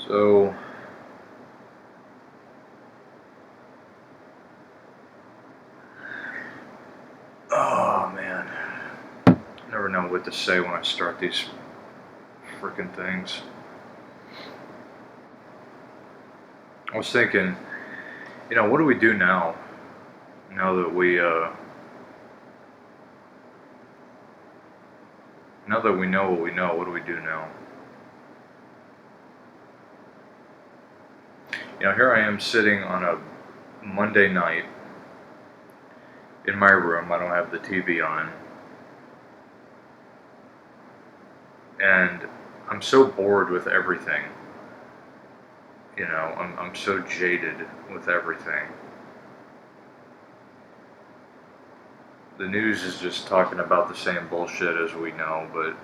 So, oh man, I never know what to say when I start these freaking things. I was thinking, what do we do now? Now that now that we know what we know, what do we do now? Here I am sitting on a Monday night in my room. I don't have the TV on, and I'm so bored with everything. I'm so jaded with everything. The news is just talking about the same bullshit as we know, but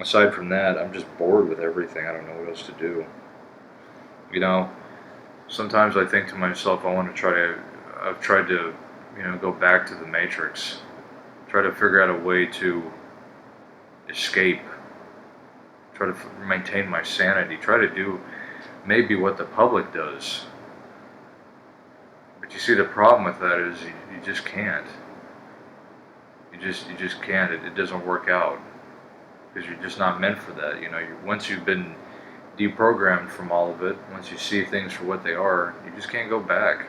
aside from that, I'm just bored with everything. I don't know what else to do. Sometimes I think to myself, I've tried to, go back to the Matrix, try to figure out a way to escape, try to maintain my sanity, try to do maybe what the public does. But you see, the problem with that is you just can't. You just can't. It doesn't work out because you're just not meant for that. Once you've been deprogrammed from all of it, once you see things for what they are, you just can't go back.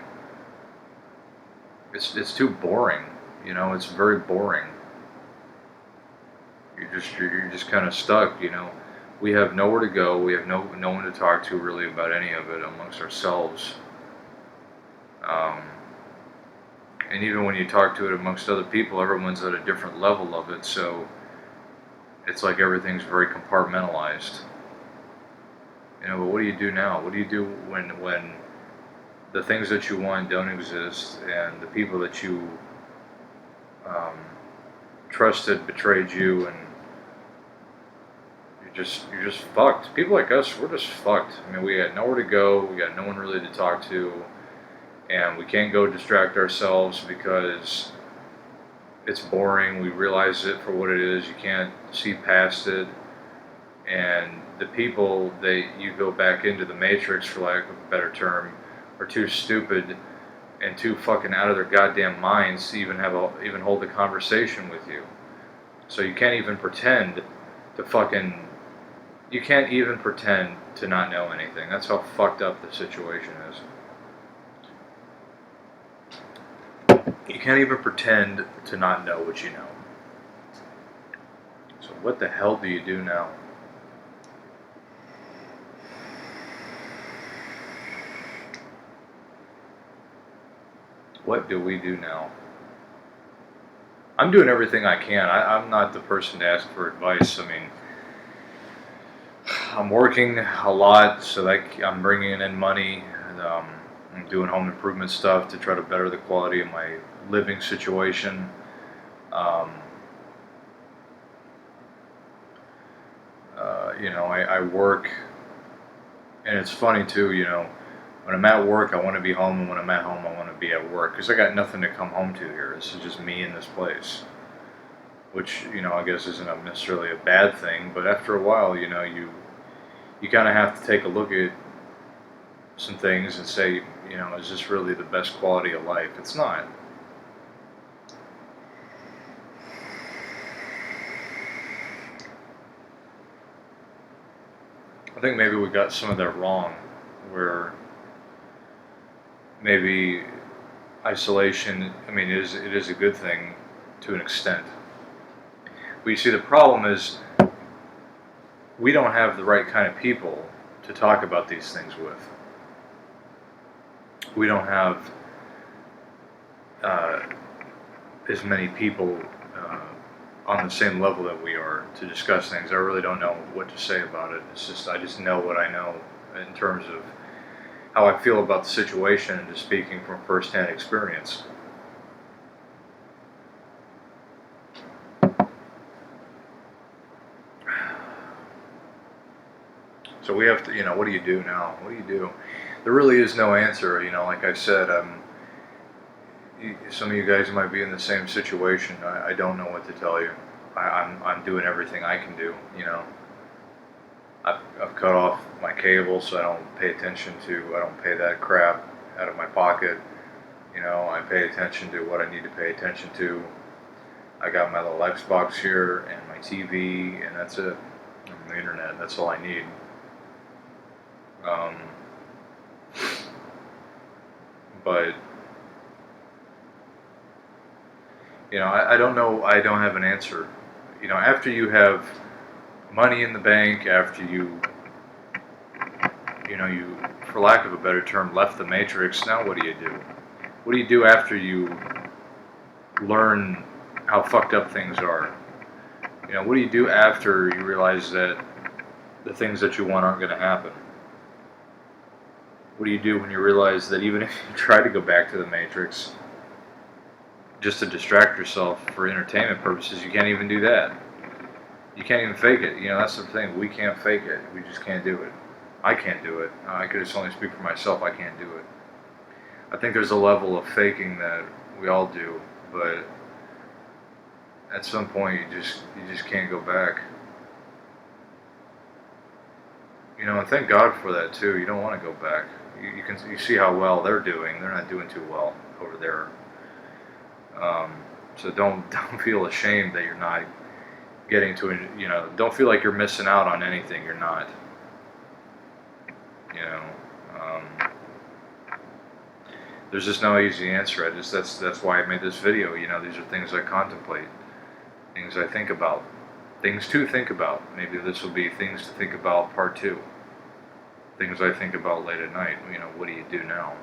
It's too boring. It's very boring. You're just kind of stuck. We have nowhere to go. We have no one to talk to really about any of it amongst ourselves. And even when you talk to it amongst other people, everyone's at a different level of it. So it's like everything's very compartmentalized. But what do you do now? What do you do when the things that you want don't exist, and the people that you trusted betrayed you, and you're just fucked? People like us, we're just fucked. We got nowhere to go. We got no one really to talk to, and we can't go distract ourselves because it's boring. We realize it for what it is. You can't see past it. And the people that you go back into the Matrix, for lack of a better term, are too stupid and too fucking out of their goddamn minds to even hold a conversation with you. So you can't even pretend you can't even pretend to not know anything. That's how fucked up the situation is. You can't even pretend to not know what you know. So what the hell do you do now? What do we do now? I'm doing everything I can. I'm not the person to ask for advice. I'm working a lot so that I'm bringing in money. And, I'm doing home improvement stuff to try to better the quality of my living situation. I work, and it's funny too. When I'm at work, I want to be home, and when I'm at home, I want to be at work because I got nothing to come home to here. This is just me in this place, which I guess isn't necessarily a bad thing. But after a while, you kind of have to take a look at some things and say, is this really the best quality of life? It's not. I think maybe we got some of that wrong, where maybe isolation, it is a good thing to an extent. But you see, the problem is we don't have the right kind of people to talk about these things with. We don't have as many people on the same level that we are to discuss things. I really don't know what to say about it. I just know what I know in terms of how I feel about the situation and just speaking from first-hand experience. So we have to, what do you do now? What do you do? There really is no answer. Like I said, some of you guys might be in the same situation. I don't know what to tell you. I'm doing everything I can do. I've cut off my cable so I don't pay attention to, I don't pay that crap out of my pocket. You know, I pay attention to what I need to pay attention to. I got my little Xbox here and my TV, and that's it. And the internet, that's all I need. Um, but, you know, I don't know, I don't have an answer. You know, after you have money in the bank, after you know, you, for lack of a better term, left the matrix, now what do you do? What do you do after you learn how fucked up things are? You know, what do you do after you realize that the things that you want aren't going to happen? What do you do when you realize that even if you try to go back to the matrix just to distract yourself for entertainment purposes, you can't even do that? You can't even fake it. You know, that's the thing. We can't fake it. We just can't do it. I can't do it. I could just only speak for myself. I can't do it. I think there's a level of faking that we all do, but at some point you just can't go back. You know, and thank God for that too. You don't want to go back. You see how well they're doing. They're not doing too well over there. So don't feel ashamed that you're not getting to, you know, don't feel like you're missing out on anything. You're not. You know, there's just no easy answer. That's why I made this video. You know, these are things I contemplate, things I think about, things to think about. Maybe this will be things to think about part 2. Things I think about late at night. You know, what do you do now?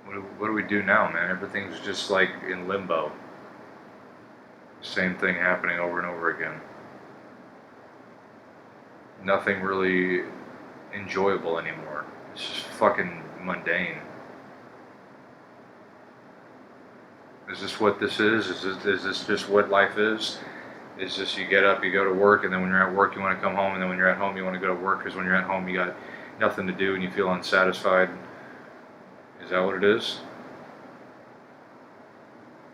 What do we do now, man? Everything's just like in limbo. Same thing happening over and over again. Nothing really enjoyable anymore. It's just fucking mundane. Is this what this is? Is this just what life is? Is this you get up, you go to work, and then when you're at work you want to come home, and then when you're at home you want to go to work because when you're at home you got nothing to do and you feel unsatisfied? Is that what it is?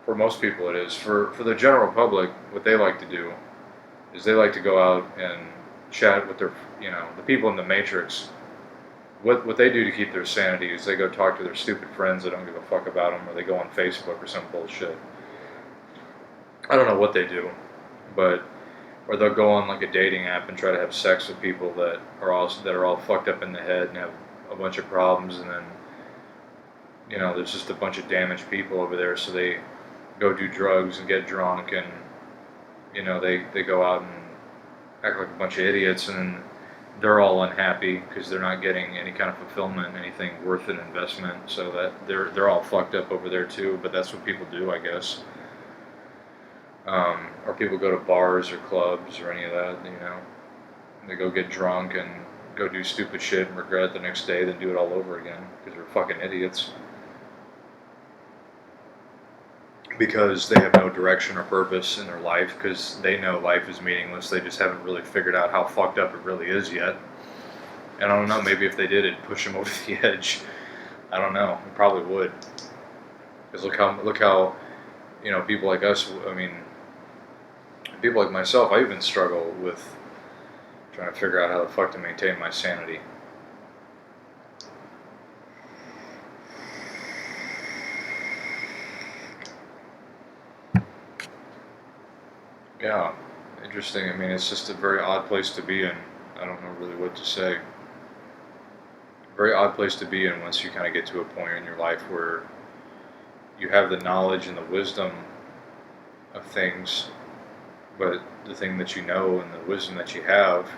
For most people it is. For the general public, what they like to do is they like to go out and chat with their, you know, the people in the matrix. What they do to keep their sanity is they go talk to their stupid friends that don't give a fuck about them, or they go on Facebook or some bullshit. I don't know what they do, but or they'll go on like a dating app and try to have sex with people that are all fucked up in the head and have a bunch of problems, and then, you know, there's just a bunch of damaged people over there, so they go do drugs and get drunk, and, you know, they go out and act like a bunch of idiots, and they're all unhappy because they're not getting any kind of fulfillment, anything worth an investment, so that they're all fucked up over there too. But that's what people do, I guess. Or people go to bars or clubs or any of that, you know. They go get drunk and go do stupid shit and regret it the next day, then do it all over again because they're fucking idiots. Because they have no direction or purpose in their life, because they know life is meaningless. They just haven't really figured out how fucked up it really is yet. And I don't know, maybe if they did, it'd push them over the edge. I don't know. It probably would. Because look how, you know, people like us, I mean, people like myself, I even struggle with trying to figure out how the fuck to maintain my sanity. Yeah, interesting. I mean, it's just a very odd place to be in. I don't know really what to say. Very odd place to be in once you kind of get to a point in your life where you have the knowledge and the wisdom of things, but the thing that you know and the wisdom that you have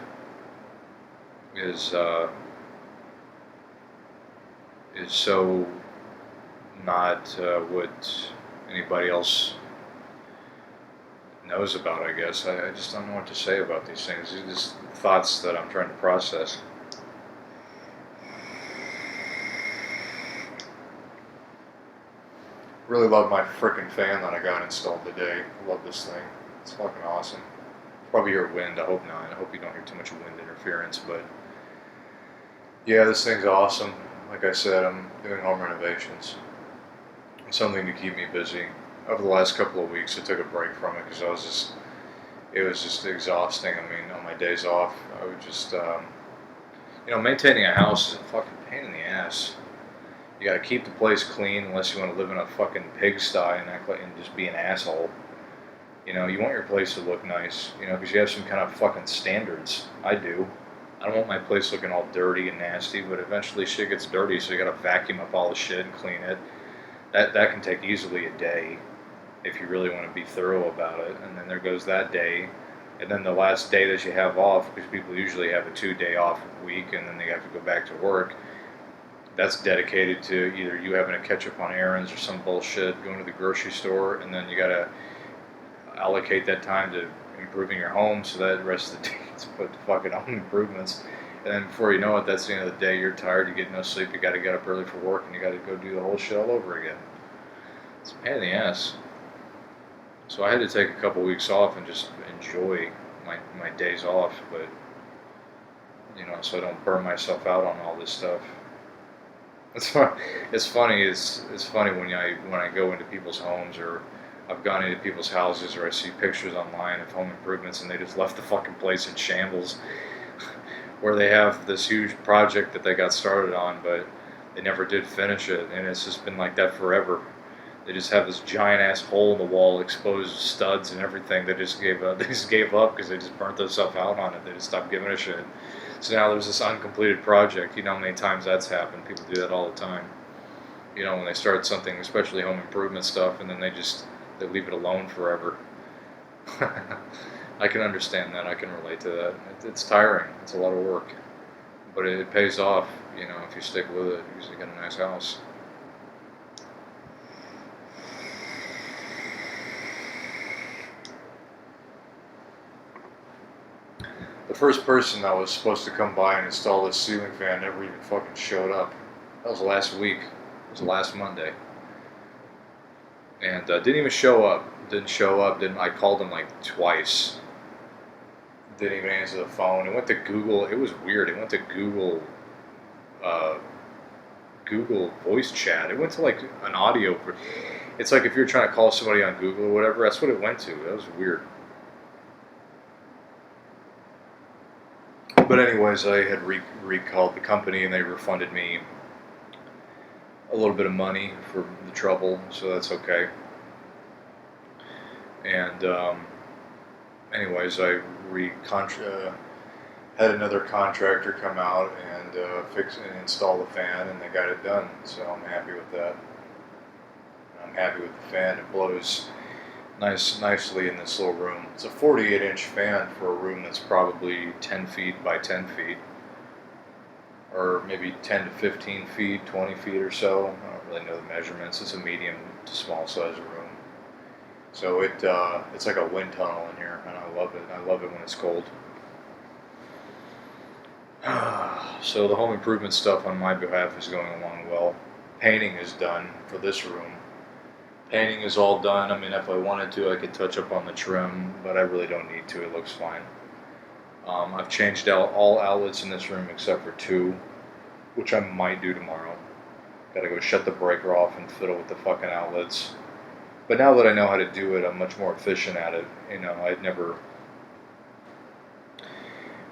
is so not what anybody else knows about, I guess. I just don't know what to say about these things. These are just thoughts that I'm trying to process. Really love my frickin' fan that I got installed today. I love this thing. It's fucking awesome. Probably hear wind. I hope not. I hope you don't hear too much wind interference, but yeah, this thing's awesome. Like I said, I'm doing home renovations. It's something to keep me busy. Over the last couple of weeks, I took a break from it because I was just, it was just exhausting. I mean, on my days off, I would just, maintaining a house is a fucking pain in the ass. You gotta keep the place clean unless you want to live in a fucking pigsty and act like and just be an asshole. You want your place to look nice, because you have some kind of fucking standards. I do. I don't want my place looking all dirty and nasty, but eventually shit gets dirty, so you gotta vacuum up all the shit and clean it. That can take easily a day if you really want to be thorough about it. And then there goes that day. And then the last day that you have off, because people usually have a 2-day off week and then they have to go back to work, that's dedicated to either you having to catch up on errands or some bullshit, going to the grocery store, and then you got to allocate that time to improving your home, so that the rest of the day is put to fucking home improvements. And then before you know it, that's the end of the day. You're tired, you get no sleep, you got to get up early for work, and you got to go do the whole shit all over again. It's a pain in the ass. So I had to take a couple weeks off and just enjoy my days off, but so I don't burn myself out on all this stuff. It's funny. It's funny when I go into people's homes, or I've gone into people's houses, or I see pictures online of home improvements and they just left the fucking place in shambles, where they have this huge project that they got started on, but they never did finish it, and it's just been like that forever. They just have this giant ass hole in the wall, exposed studs and everything. They just gave up. They just gave up because they just burnt themselves out on it. They just stopped giving a shit. So now there's this uncompleted project. You know how many times that's happened? People do that all the time. When they start something, especially home improvement stuff, and then they leave it alone forever. I can understand that. I can relate to that. It's tiring. It's a lot of work, but it pays off. If you stick with it, because you get a nice house. The first person that was supposed to come by and install this ceiling fan never even fucking showed up. That was last week. It was last Monday. And didn't even show up. Didn't show up. I called him like twice. Didn't even answer the phone. It went to Google. It was weird. It went to Google voice chat. It went to like an audio. It's like if you're trying to call somebody on Google or whatever, that's what it went to. That was weird. But anyways, I had recalled the company, and they refunded me a little bit of money for the trouble, so that's okay. And anyways, I had another contractor come out and fix and install the fan, and they got it done. So I'm happy with that. I'm happy with the fan. It blows nicely in this little room. It's a 48-inch fan for a room that's probably 10 feet by 10 feet, or maybe 10 to 15 feet, 20 feet or so. I don't really know the measurements. It's a medium to small size room. So it's like a wind tunnel in here, and I love it. I love it when it's cold. So the home improvement stuff on my behalf is going along well. Painting is done for this room. Painting is all done. I mean, if I wanted to, I could touch up on the trim, but I really don't need to. It looks fine. I've changed out all outlets in this room except for 2, which I might do tomorrow. Gotta go shut the breaker off and fiddle with the fucking outlets. But now that I know how to do it, I'm much more efficient at it. I'd never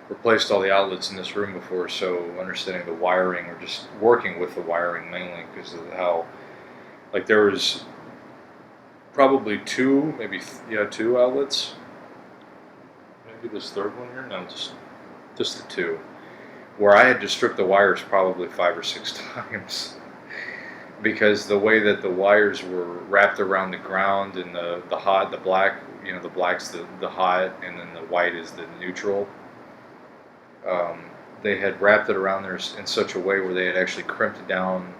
replaced all the outlets in this room before, so understanding the wiring, or just working with the wiring mainly, because of how, like, there was probably 2, maybe 2 outlets. Maybe this third one here? No, just the 2, where I had to strip the wires probably 5 or 6 times, because the way that the wires were wrapped around the ground, and the black, the black's the hot, and then the white is the neutral. They had wrapped it around there in such a way where they had actually crimped down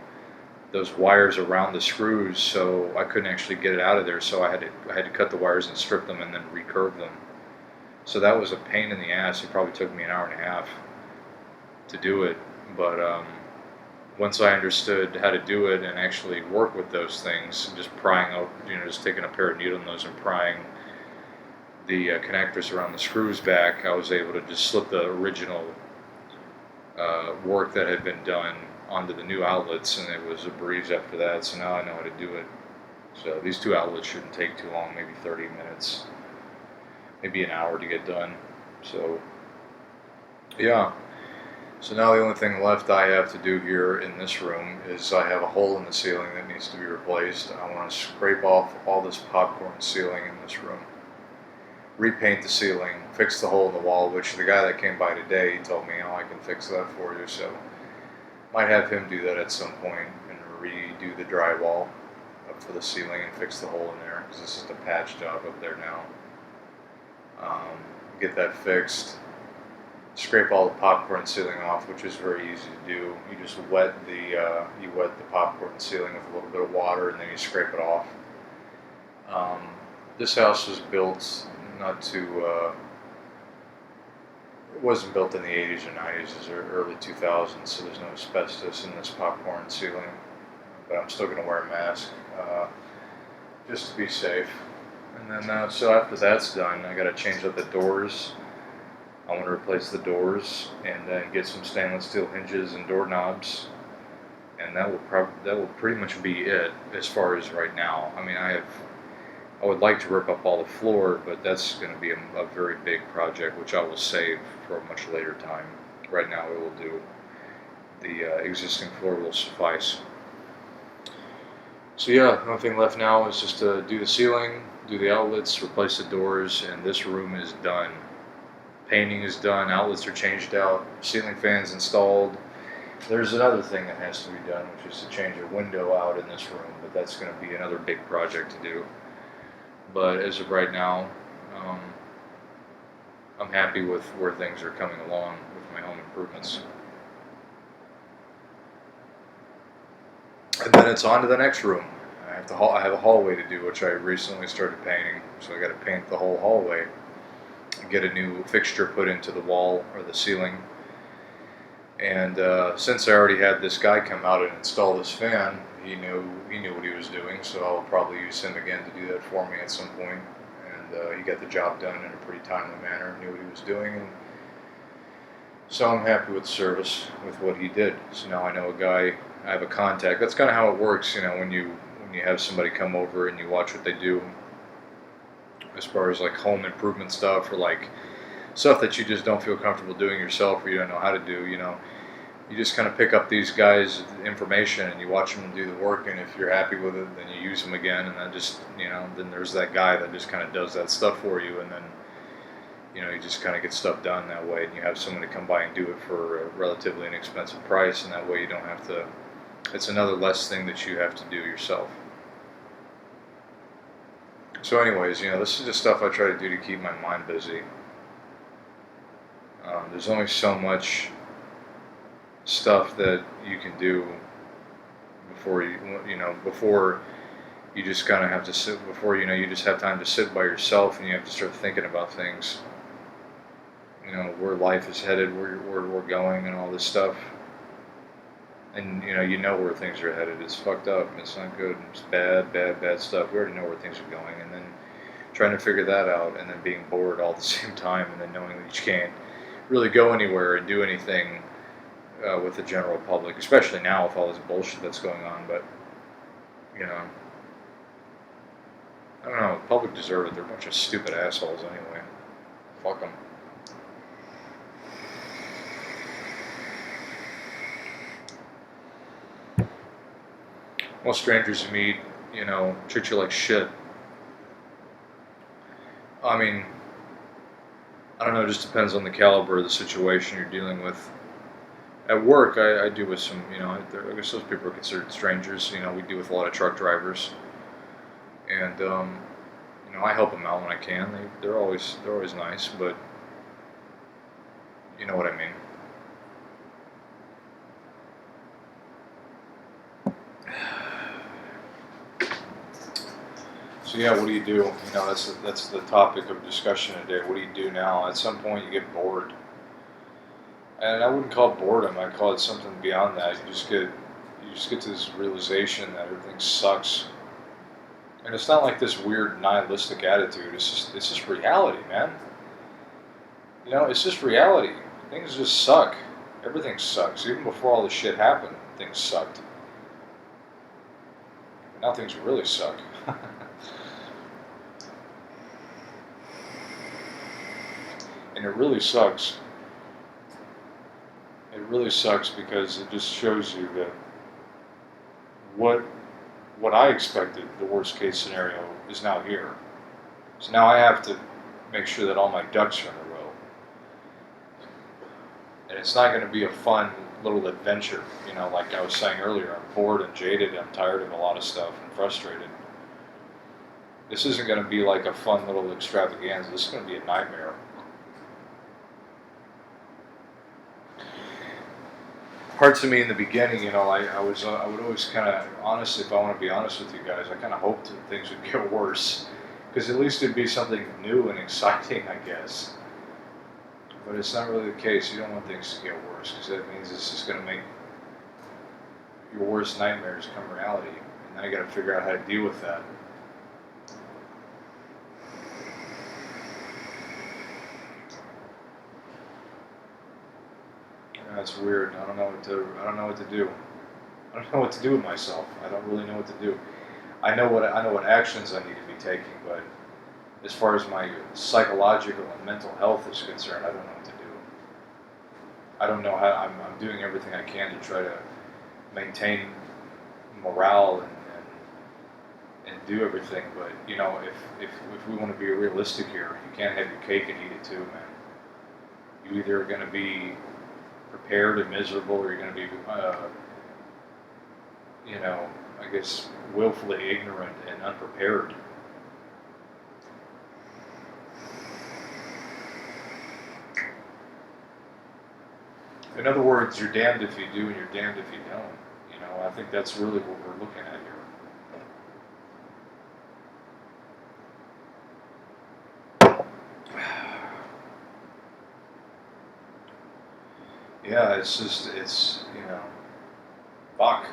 those wires around the screws, so I couldn't actually get it out of there. So I had to cut the wires and strip them and then recurve them. So that was a pain in the ass. It probably took me an hour and a half to do it. But once I understood how to do it and actually work with those things, just prying out, just taking a pair of needle nose and prying the connectors around the screws back, I was able to just slip the original work that had been done onto the new outlets, and it was a breeze after that. So now I know how to do it. So these 2 outlets shouldn't take too long, maybe 30 minutes. maybe an hour to get done. So yeah. So now the only thing left I have to do here in this room is I have a hole in the ceiling that needs to be replaced. I want to scrape off all this popcorn ceiling in this room, repaint the ceiling, fix the hole in the wall, which the guy that came by today told me, oh, I can fix that for you. So might have him do that at some point and redo the drywall up for the ceiling and fix the hole in there, because this is the patch job up there now. Get that fixed. Scrape all the popcorn ceiling off, which is very easy to do. You just wet the popcorn ceiling with a little bit of water, and then you scrape it off. This house was built not too. It wasn't built in the 80s or 90s, or early 2000s, so there's no asbestos in this popcorn ceiling. But I'm still going to wear a mask just to be safe. And then, so after that's done, I got to change up the doors. I want to replace the doors and then get some stainless steel hinges and doorknobs, and that will pretty much be it as far as right now. I mean, I would like to rip up all the floor, but that's going to be a very big project, which I will save for a much later time. Right now, it will do. The existing floor will suffice. So yeah, the only thing left now is just to do the ceiling, do the outlets, replace the doors, and this room is done. Painting is done, outlets are changed out, ceiling fans installed. There's another thing that has to be done, which is to change a window out in this room, but that's going to be another big project to do. But as of right now, I'm happy with where things are coming along with my home improvements. And then it's on to the next room. I have a hallway to do, which I recently started painting, so I got to paint the whole hallway. Get a new fixture put into the wall or the ceiling, and since I already had this guy come out and install this fan, he knew what he was doing, so I'll probably use him again to do that for me at some point. And he got the job done in a pretty timely manner, knew what he was doing, and so I'm happy with the service with what he did. So now I know a guy, I have a contact. That's kind of how it works, when you have somebody come over and you watch what they do. As far as like home improvement stuff, or like stuff that you just don't feel comfortable doing yourself, or you don't know how to do, you just kind of pick up these guys' information and you watch them do the work, and if you're happy with it, then you use them again, and then just, then there's that guy that just kind of does that stuff for you, and then, you just kind of get stuff done that way, and you have someone to come by and do it for a relatively inexpensive price, and that way you don't have to, it's another less thing that you have to do yourself. So anyways, this is just stuff I try to do to keep my mind busy. There's only so much stuff that you can do before you just kind of have to sit, before you just have time to sit by yourself, and you have to start thinking about things, where life is headed, where we're going, and all this stuff. And where things are headed. It's fucked up. It's not good. It's bad stuff. We already know where things are going, and then trying to figure that out, and then being bored all at the same time, and then knowing that you can't really go anywhere and do anything with the general public, especially now with all this bullshit that's going on. But I don't know. The public deserve it. They're a bunch of stupid assholes anyway. Fuck them. Most strangers you meet, treat you like shit. I mean, I don't know, it just depends on the caliber of the situation you're dealing with. At work, I do with some, I guess those people are considered strangers. We deal with a lot of truck drivers. And, I help them out when I can. They're always nice, but you know what I mean. So yeah, what do you do? That's the topic of discussion today. What do you do now? At some point, you get bored, and I wouldn't call it boredom. I'd call it something beyond that. You just get to this realization that everything sucks, and it's not like this weird nihilistic attitude. It's just reality, man. It's just reality. Things just suck. Everything sucks. Even before all this shit happened, things sucked. Now things really suck. And it really sucks. It really sucks because it just shows you that what I expected, the worst case scenario, is now here. So now I have to make sure that all my ducks are in a row. And it's not going to be a fun little adventure, like I was saying earlier. I'm bored and jaded, I'm tired of a lot of stuff and frustrated. This isn't going to be like a fun little extravaganza. This is going to be a nightmare. Parts of me in the beginning, I would always kind of, honestly, if I want to be honest with you guys, I kind of hoped that things would get worse, because at least it'd be something new and exciting, I guess. But it's not really the case. You don't want things to get worse, because that means it's just going to make your worst nightmares become reality, and now you got to figure out how to deal with that. That's weird. I don't know what to do. I don't know what to do with myself. I don't really know what to do. I know what actions I need to be taking, but as far as my psychological and mental health is concerned, I don't know what to do. I don't know how. I'm doing everything I can to try to maintain morale and do everything, but if we want to be realistic here, you can't have your cake and eat it too, man. You either are going to be prepared and miserable, or you're going to be, I guess, willfully ignorant and unprepared. In other words, you're damned if you do and you're damned if you don't. I think that's really what we're looking at here. Yeah, it's fuck.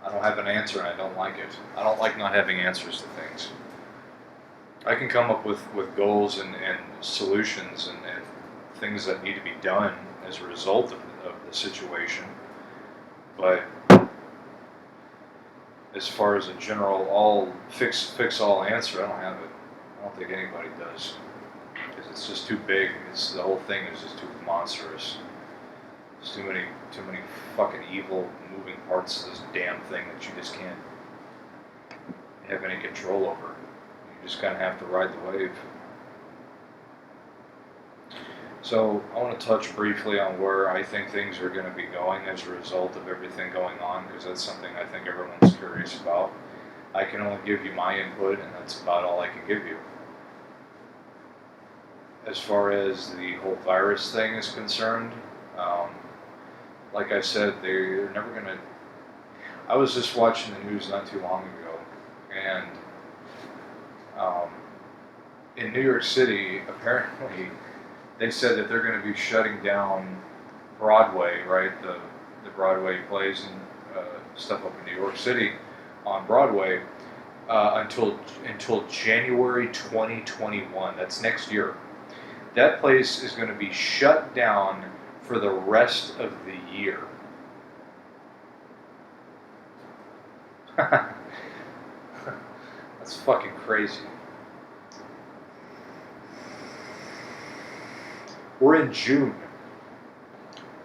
I don't have an answer and I don't like it. I don't like not having answers to things. I can come up with goals and solutions and things that need to be done as a result of the situation. But as far as a general all fix all answer, I don't have it. I don't think anybody does. Because it's just too big. The whole thing is just too monstrous. There's too many fucking evil moving parts of this damn thing that you just can't have any control over. You just kind of have to ride the wave. So I want to touch briefly on where I think things are going to be going as a result of everything going on, because that's something I think everyone's curious about. I can only give you my input, and that's about all I can give you. As far as the whole virus thing is concerned, like I said, they're never going to... I was just watching the news not too long ago, and in New York City, apparently, they said that they're going to be shutting down Broadway, right? The Broadway plays and stuff up in New York City on Broadway until January 2021. That's next year. That place is going to be shut down for the rest of the year. That's fucking crazy. We're in June.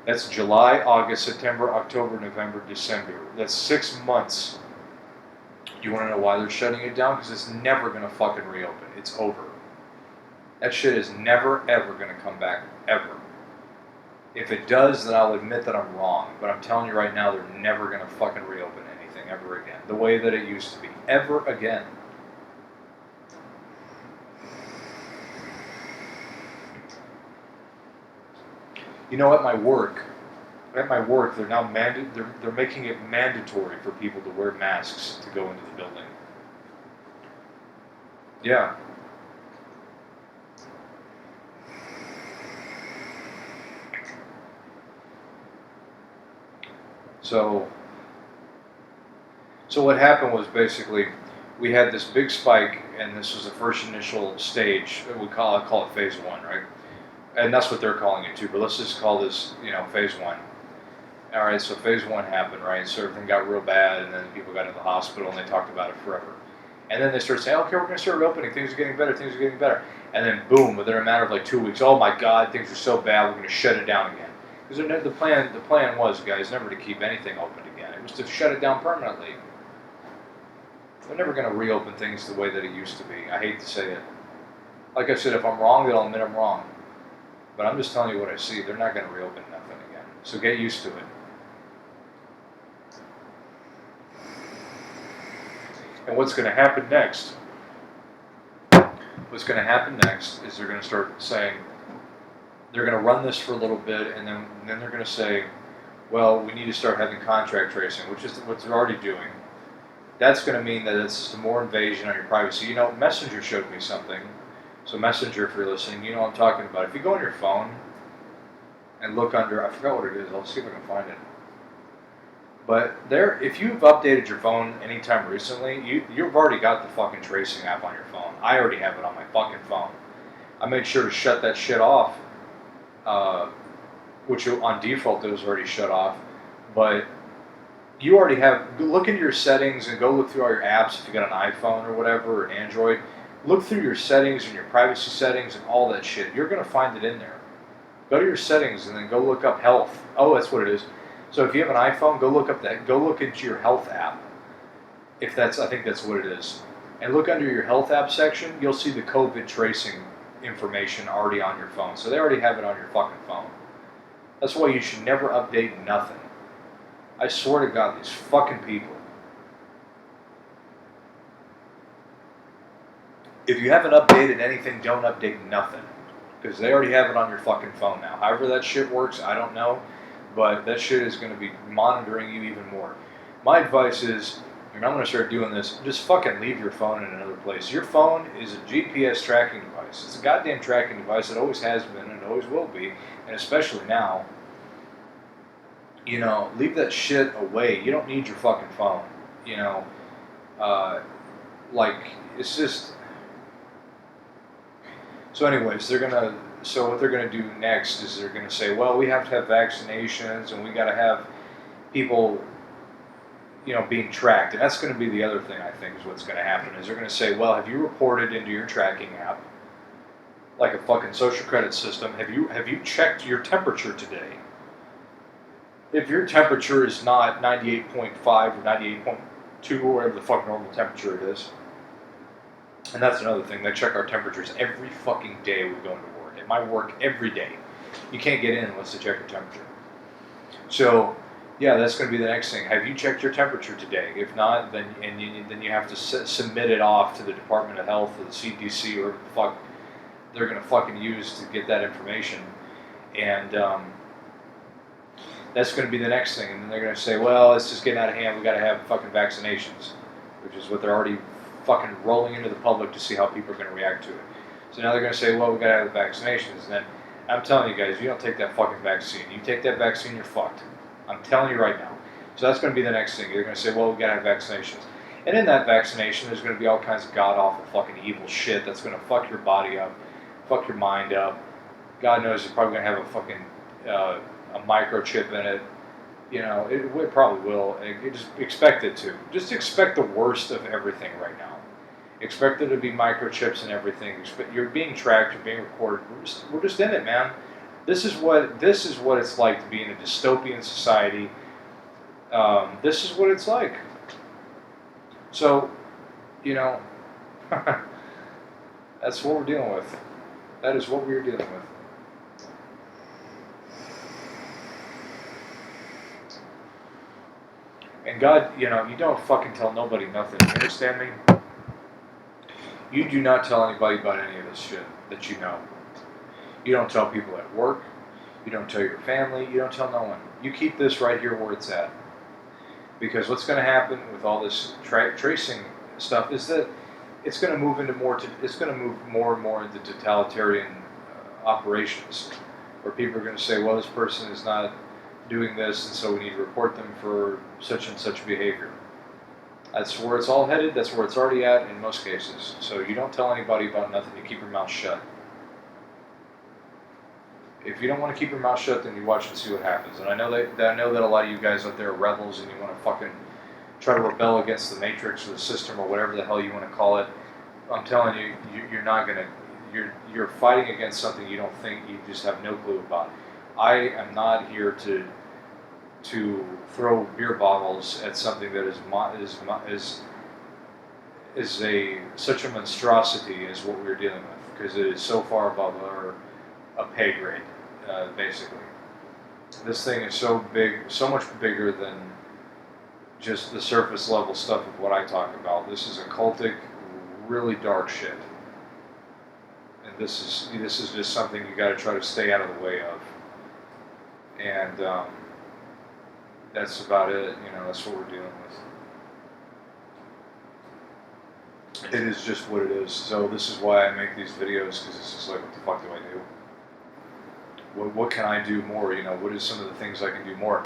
That's July, August, September, October, November, December. That's 6 months. You want to know why they're shutting it down? Because it's never going to fucking reopen. It's over. That shit is never, ever going to come back, ever. If it does, then I'll admit that I'm wrong. But I'm telling you right now, they're never going to fucking reopen anything ever again. The way that it used to be. Ever again. At my work, they're now they're making it mandatory for people to wear masks to go into the building. Yeah. So what happened was basically we had this big spike, and this was the first initial stage. We call it phase 1, right? And that's what they're calling it too. But let's just call this, phase 1. All right. So phase 1 happened, right? So everything got real bad, and then people got into the hospital, and they talked about it forever. And then they start saying, okay, we're going to start reopening. Things are getting better. Things are getting better. And then boom, within a matter of like 2 weeks, oh my God, things are so bad. We're going to shut it down again. Because the plan was, guys, never to keep anything open again. It was to shut it down permanently. They're never going to reopen things the way that it used to be. I hate to say it. Like I said, if I'm wrong, then I'll admit I'm wrong. But I'm just telling you what I see. They're not going to reopen nothing again. So get used to it. And what's going to happen next? What's going to happen next is they're going to start saying, they're going to run this for a little bit, and then they're going to say, well, we need to start having contact tracing, which is what they're already doing. That's going to mean that it's just more invasion on your privacy. You know, Messenger showed me something. So Messenger, if you're listening, you know what I'm talking about. If you go on your phone and look under, I forgot what it is. I'll see if I can find it. But there, if you've updated your phone anytime recently, you've already got the fucking tracing app on your phone. I already have it on my fucking phone. I made sure to shut that shit off, which on default it was already shut off. But you already have, look into your settings and go look through all your apps if you got an iPhone or whatever, or an Android. Look through your settings and your privacy settings and all that shit. You're going to find it in there. Go to your settings and then go look up health. Oh, that's what it is. So if you have an iPhone, go look up that. Go look into your health app. If that's, I think that's what it is. And look under your health app section. You'll see the COVID tracing information already on your phone. So they already have it on your fucking phone. That's why you should never update nothing. I swear to God, these fucking people. If you haven't updated anything, don't update nothing. Because they already have it on your fucking phone now. However that shit works, I don't know. But that shit is going to be monitoring you even more. My advice is, and I'm going to start doing this, just fucking leave your phone in another place. Your phone is a GPS tracking device. It's a goddamn tracking device. It always has been and it always will be. And especially now. You know, leave that shit away. You don't need your fucking phone. You know, like, it's just... So anyways, so what they're going to do next is they're going to say, well, we have to have vaccinations and we got to have people, you know, being tracked. And that's going to be the other thing I think is what's going to happen is they're going to say, well, have you reported into your tracking app, like a fucking social credit system, have you checked your temperature today? If your temperature is not 98.5 or 98.2 or whatever the fuck normal temperature it is, and that's another thing, they check our temperatures every fucking day we go into work. At my work, every day. You can't get in unless they check your temperature. So, yeah, that's going to be the next thing. Have you checked your temperature today? If not, then you have to submit it off to the Department of Health or the CDC or whatever the fuck they're going to fucking use to get that information. And that's going to be the next thing. And then they're going to say, well, it's just getting out of hand. We got to have fucking vaccinations, which is what they're already fucking rolling into the public to see how people are going to react to it. So now they're going to say, well, we got to have the vaccinations. And then I'm telling you guys, you don't take that fucking vaccine. You take that vaccine, you're fucked. I'm telling you right now. So that's going to be the next thing. They're going to say, well, we got to have vaccinations. And in that vaccination, there's going to be all kinds of god-awful fucking evil shit that's going to fuck your body up, fuck your mind up. God knows you're probably going to have a fucking a microchip in it. You know, it probably will. You just expect it to. Just expect the worst of everything right now. Expect there to be microchips and everything. You're being tracked. You're being recorded. We're just in it, man. This is what it's like to be in a dystopian society. This is what it's like. So, you know, that's what we're dealing with. That is what we're dealing with. And God, you know, you don't fucking tell nobody nothing. You understand me? You do not tell anybody about any of this shit that you know. You don't tell people at work. You don't tell your family. You don't tell no one. You keep this right here where it's at. Because what's going to happen with all this tracing stuff is that it's going to move into more and more into totalitarian operations, where people are going to say, well, this person is not doing this, and so we need to report them for such and such behavior. That's where it's all headed. That's where it's already at in most cases. So you don't tell anybody about nothing. You keep your mouth shut. If you don't want to keep your mouth shut, then you watch and see what happens. And I know that a lot of you guys out there are rebels and you want to fucking try to rebel against the matrix or the system or whatever the hell you want to call it, I'm telling you, you're not gonna. You're fighting against something you don't think, you just have no clue about. I am not here to throw beer bottles at something that is such a monstrosity as what we're dealing with, because it is so far above our pay grade, basically. This thing is so big, so much bigger than just the surface level stuff of what I talk about. This is occultic, really dark shit, and this is just something you got to try to stay out of the way of. And that's about it. You know, that's what we're dealing with. It is just what it is. So this is why I make these videos, because it's just like, what the fuck do I do? What can I do more? You know, what is some of the things I can do more?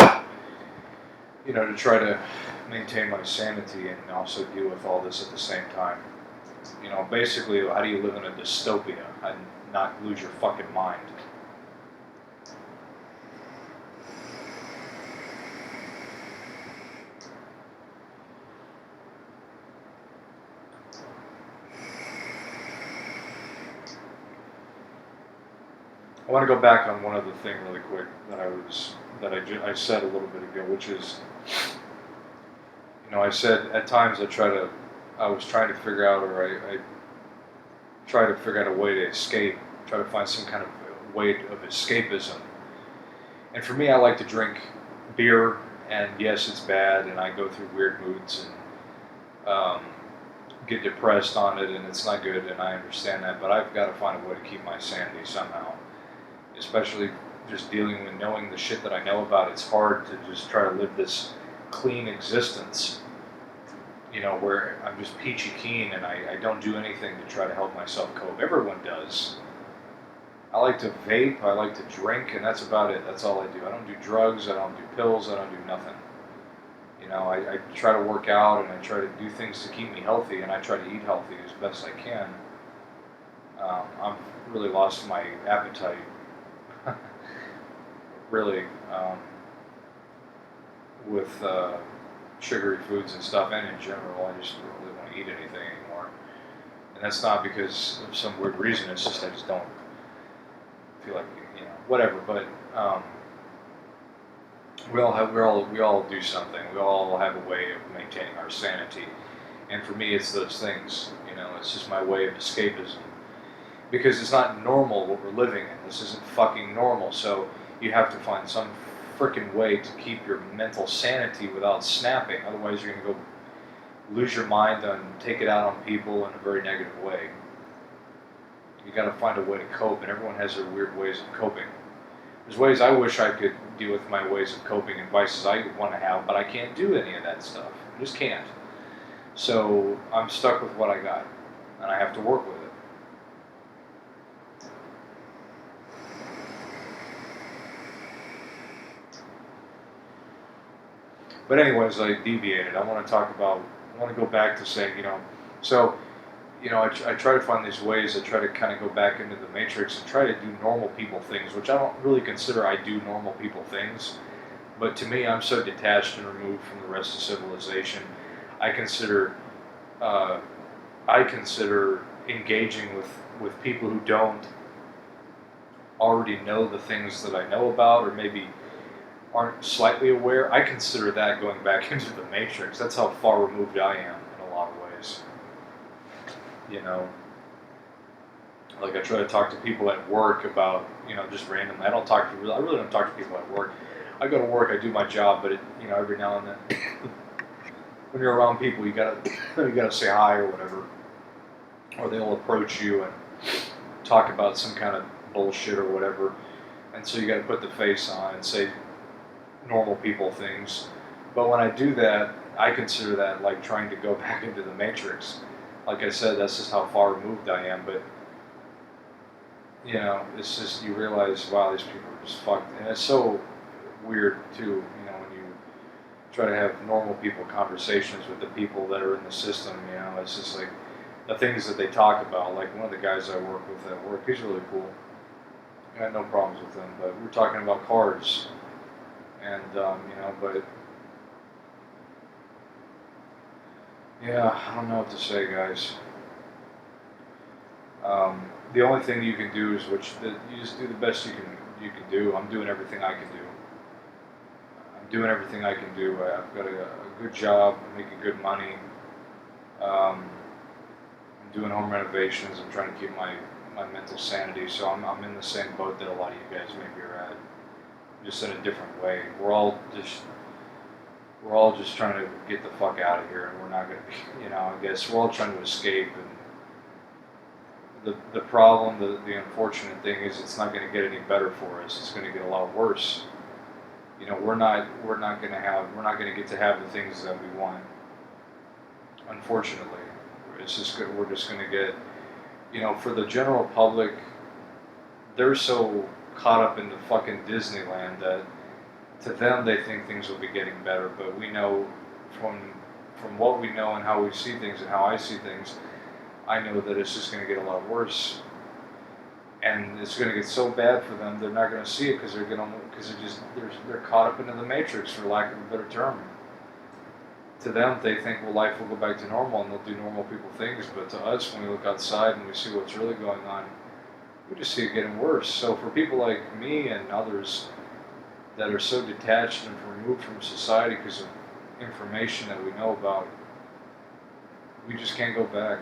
You know, to try to maintain my sanity and also deal with all this at the same time. You know, basically, how do you live in a dystopia and not lose your fucking mind? I want to go back on one other thing really quick that I said a little bit ago, which is, you know, I said at times I was trying to figure out, or I try to figure out a way to escape, try to find some kind of way of escapism. And for me, I like to drink beer, and yes, it's bad, and I go through weird moods and get depressed on it, and it's not good, and I understand that, but I've got to find a way to keep my sanity somehow. Especially just dealing with knowing the shit that I know about. It's hard to just try to live this clean existence, you know, where I'm just peachy keen and I don't do anything to try to help myself cope. Everyone does. I like to vape, I like to drink, and that's about it. That's all I do. I don't do drugs, I don't do pills, I don't do nothing. You know, I try to work out and I try to do things to keep me healthy, and I try to eat healthy as best I can. I've really lost my appetite. Really, with sugary foods and stuff, and in general, I just don't really want to eat anything anymore. And that's not because of some weird reason. It's just I just don't feel like, you know, whatever. But we all do something. We all have a way of maintaining our sanity. And for me, it's those things. You know, it's just my way of escapism. Because it's not normal what we're living in. This isn't fucking normal. So you have to find some freaking way to keep your mental sanity without snapping. Otherwise, you're going to go lose your mind and take it out on people in a very negative way. You got to find a way to cope, and everyone has their weird ways of coping. There's ways I wish I could deal with my ways of coping and vices I want to have, but I can't do any of that stuff. I just can't. So I'm stuck with what I got, and I have to work with it. But anyways, I deviated. I want to go back to saying, you know, so, you know, I try to find these ways. I try to kind of go back into the matrix and try to do normal people things, which I don't really consider I do normal people things. But to me, I'm so detached and removed from the rest of civilization. I consider engaging with people who don't already know the things that I know about, or maybe aren't slightly aware. I consider that going back into the matrix. That's how far removed I am in a lot of ways. You know, like I try to talk to people at work about, you know, just randomly. I really don't talk to people at work. I go to work, I do my job, but you know, every now and then, when you're around people, you gotta say hi or whatever, or they'll approach you and talk about some kind of bullshit or whatever, and so you got to put the face on and say normal people things. But when I do that, I consider that like trying to go back into the matrix. Like I said, that's just how far removed I am. But you know, it's just, you realize, wow, these people are just fucked. And it's so weird too, you know, when you try to have normal people conversations with the people that are in the system. You know, it's just like the things that they talk about. Like one of the guys I work with at work, he's really cool. I had no problems with him, but we're talking about cars. And, you know, but Yeah, I don't know what to say, guys. The only thing you can do is you just do the best you can do. I'm doing everything I can do. I'm doing everything I can do. I've got a good job, I'm making good money. I'm doing home renovations. I'm trying to keep my mental sanity. So I'm in the same boat that a lot of you guys maybe are at, just in a different way. We're all just trying to get the fuck out of here, and we're not going to be, I guess we're all trying to escape. And the problem, the unfortunate thing is, it's not going to get any better for us. It's going to get a lot worse. We're not going to get to have the things that we want. Unfortunately, we're just going to get, for the general public, they're so caught up in the fucking Disneyland that to them they think things will be getting better. But we know from what we know and how we see things and how I see things, I know that it's just going to get a lot worse, and it's going to get so bad for them they're not going to see it because they're caught up into the matrix, for lack of a better term. To them, they think, well, life will go back to normal and they'll do normal people things. But to us, when we look outside and we see what's really going on, we just see it getting worse. So for people like me and others that are so detached and removed from society because of information that we know about, we just can't go back.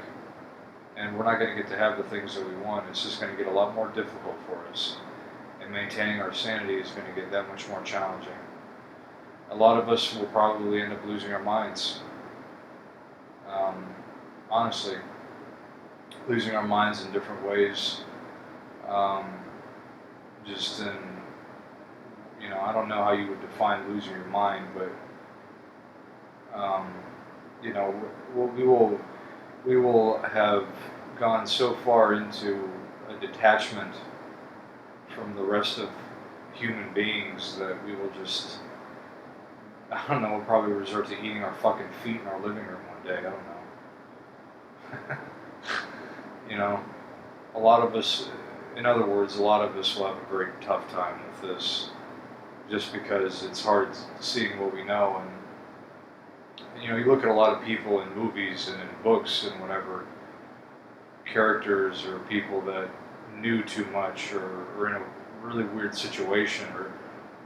And we're not going to get to have the things that we want. It's just going to get a lot more difficult for us. And maintaining our sanity is going to get that much more challenging. A lot of us will probably end up losing our minds. Honestly, losing our minds in different ways. Just in, I don't know how you would define losing your mind, but, we will have gone so far into a detachment from the rest of human beings that we will just, I don't know, we'll probably resort to eating our fucking feet in our living room one day. I don't know. A lot of us, in other words, a lot of us will have a very tough time with this, just because it's hard seeing what we know. And you look at a lot of people in movies and in books and whatever, characters or people that knew too much or in a really weird situation,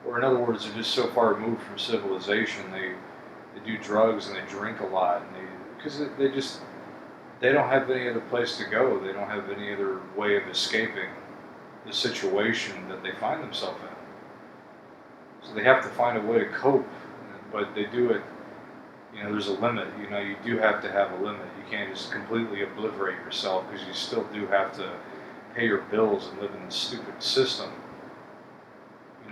or in other words, they're just so far removed from civilization, they do drugs and they drink a lot, and because they don't have any other place to go. They don't have any other way of escaping the situation that they find themselves in. So they have to find a way to cope, but they do it. There's a limit. You do have to have a limit. You can't just completely obliterate yourself, because you still do have to pay your bills and live in this stupid system.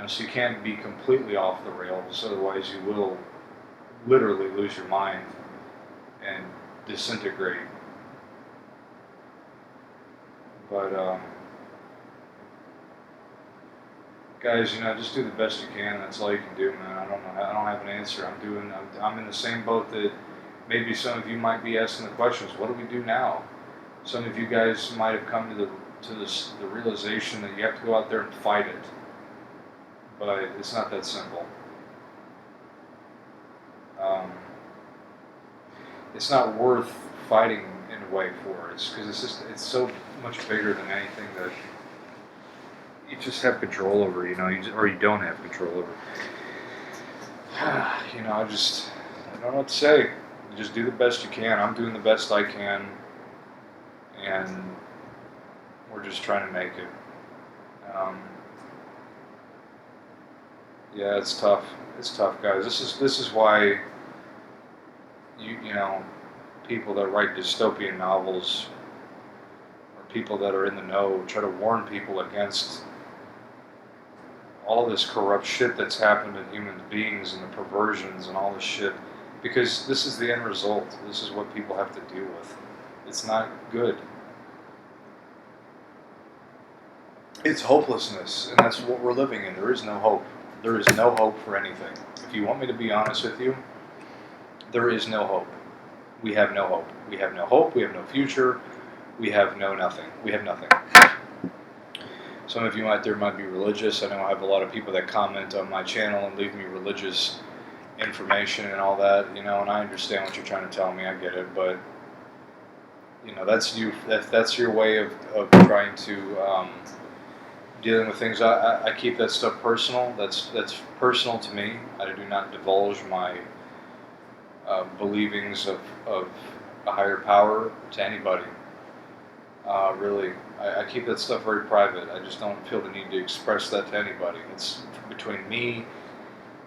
So you can't be completely off the rails, otherwise you will literally lose your mind and disintegrate. But guys, just do the best you can. That's all you can do, man. I don't know. I don't have an answer. I'm in the same boat that maybe some of you might be asking the questions. What do we do now? Some of you guys might have come to the realization that you have to go out there and fight it. But it's not that simple. It's not worth fighting in a way for it, because it's so much bigger than anything that you just have control over, or you don't have control over. I don't know what to say. Just do the best you can. I'm doing the best I can, and we're just trying to make it. Yeah, it's tough. It's tough, guys. This is why people that write dystopian novels, or people that are in the know, try to warn people against all this corrupt shit that's happened in human beings and the perversions and all this shit, because this is the end result. This is what people have to deal with. It's not good. It's hopelessness, and that's what we're living in. There is no hope. There is no hope for anything. If you want me to be honest with you, there is no hope. We have no hope. We have no hope. We have no future. We have no nothing. We have nothing. Some of you out there might be religious. I know I have a lot of people that comment on my channel and leave me religious information and all that, you know, and I understand what you're trying to tell me. I get it, but you know, that's you. That's your way of trying to dealing with things. I keep that stuff personal. That's personal to me. I do not divulge my believings of a higher power to anybody. Really, I keep that stuff very private. I just don't feel the need to express that to anybody. It's between me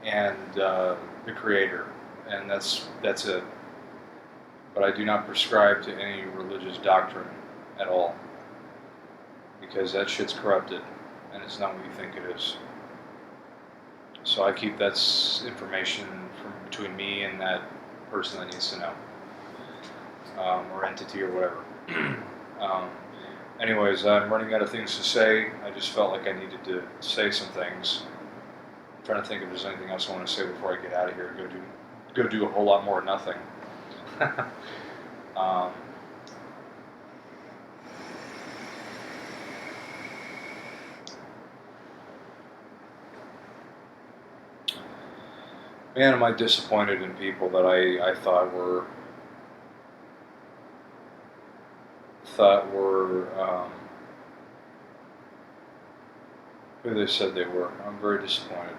and the Creator, and that's it. But I do not prescribe to any religious doctrine at all, because that shit's corrupted, and it's not what you think it is. So I keep that information from between me and that person that needs to know, or entity or whatever. Anyways, I'm running out of things to say. I just felt like I needed to say some things. I'm trying to think if there's anything else I want to say before I get out of here. Go do a whole lot more of nothing. Man, am I disappointed in people that I thought were who they said they were. I'm very disappointed,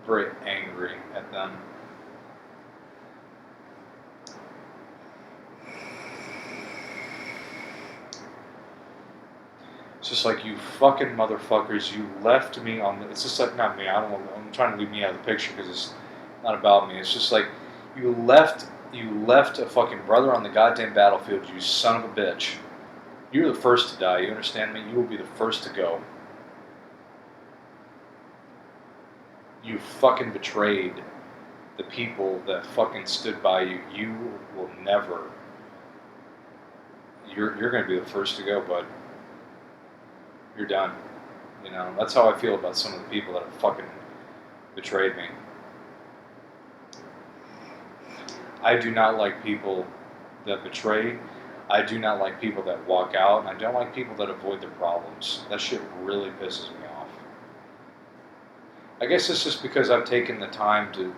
very angry at them. It's just like, you fucking motherfuckers, you left me on the, it's just like, not me, I'm trying to leave me out of the picture because it's not about me. It's just like, you left a fucking brother on the goddamn battlefield, you son of a bitch. You're the first to die, you understand me? You will be the first to go. You fucking betrayed the people that fucking stood by you. You will never, you're going to be the first to go, bud. You're done. You know, that's how I feel about some of the people that have fucking betrayed me. I do not like people that betray. I do not like people that walk out. I don't like people that avoid their problems. That shit really pisses me off. I guess it's just because I've taken the time to,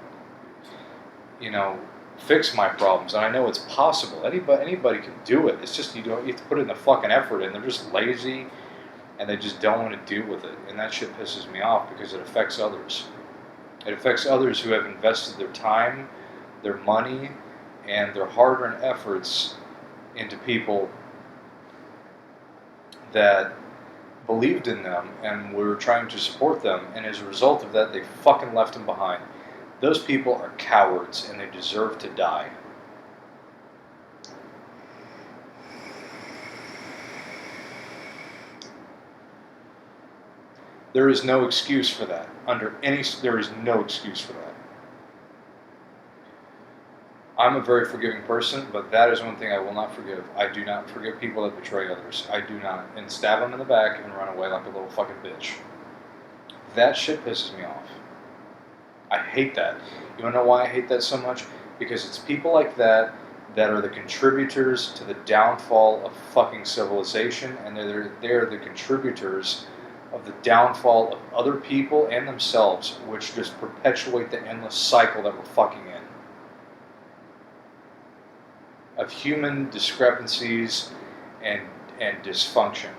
you know, fix my problems, and I know it's possible. Anybody can do it. It's just you have to put in the fucking effort, and they're just lazy, and they just don't want to deal with it. And that shit pisses me off because it affects others. It affects others who have invested their time, their money, and their hard-earned efforts into people that believed in them and were trying to support them, and as a result of that, they fucking left them behind. Those people are cowards, and they deserve to die. There is no excuse for that. There is no excuse for that. I'm a very forgiving person, but that is one thing I will not forgive. I do not forgive people that betray others. I do not. And stab them in the back and run away like a little fucking bitch. That shit pisses me off. I hate that. You wanna know why I hate that so much? Because it's people like that that are the contributors to the downfall of fucking civilization, and they're the contributors of the downfall of other people and themselves, which just perpetuate the endless cycle that we're fucking in. Of human discrepancies and dysfunction.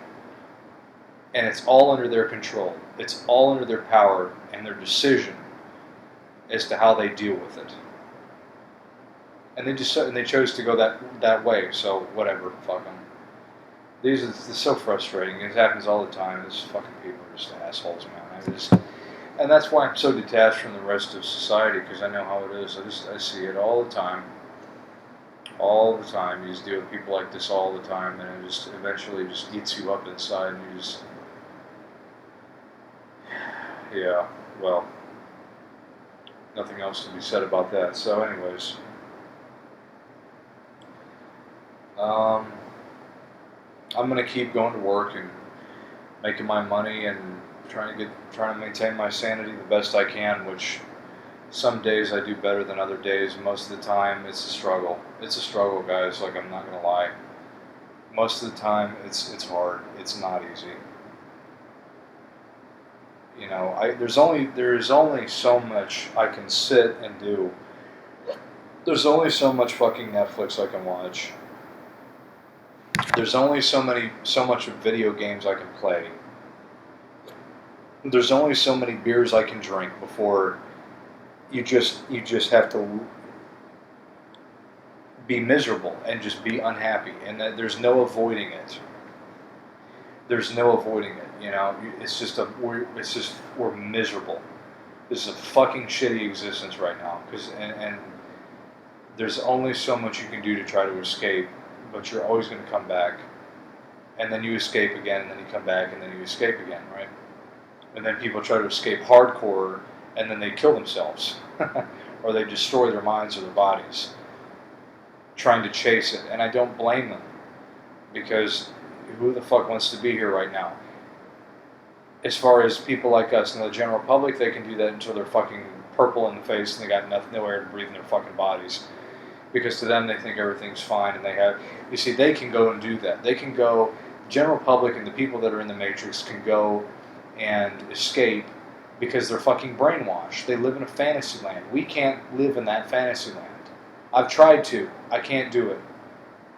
And it's all under their control. It's all under their power and their decision as to how they deal with it. And they chose to go that way, so whatever, fuck them. It's so frustrating. It happens all the time. These fucking people are just assholes, man. And that's why I'm so detached from the rest of society, because I know how it is. I see it all the time. All the time. You just deal with people like this all the time, and it just eventually just eats you up inside, and you just... Yeah, well, nothing else to be said about that. So anyways, I'm going to keep going to work and making my money and trying to maintain my sanity the best I can, which some days I do better than other days. Most of the time it's a struggle. It's a struggle, guys, like, I'm not going to lie. Most of the time it's hard. It's not easy. You know, there's only so much I can sit and do. There's only so much fucking Netflix I can watch. There's only so much of video games I can play. There's only so many beers I can drink before you just have to be miserable and just be unhappy, and that there's no avoiding it. There's no avoiding it. You know, we're miserable. This is a fucking shitty existence right now. And there's only so much you can do to try to escape, but you're always going to come back, and then you escape again, and then you come back, and then you escape again, right? And then people try to escape hardcore, and then they kill themselves, or they destroy their minds or their bodies, trying to chase it. And I don't blame them, because who the fuck wants to be here right now? As far as people like us and the general public, they can do that until they're fucking purple in the face and they got no air to breathe in their fucking bodies. Because to them, they think everything's fine, and you see, they can go and do that. They can go, general public and the people that are in the Matrix can go and escape because they're fucking brainwashed. They live in a fantasy land. We can't live in that fantasy land. I've tried to. I can't do it.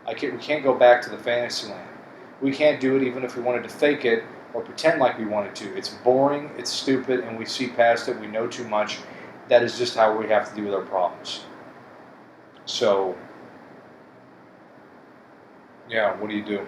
We can't go back to the fantasy land. We can't do it even if we wanted to fake it or pretend like we wanted to. It's boring, it's stupid, and we see past it. We know too much. That is just how we have to deal with our problems. So, yeah, what do you do?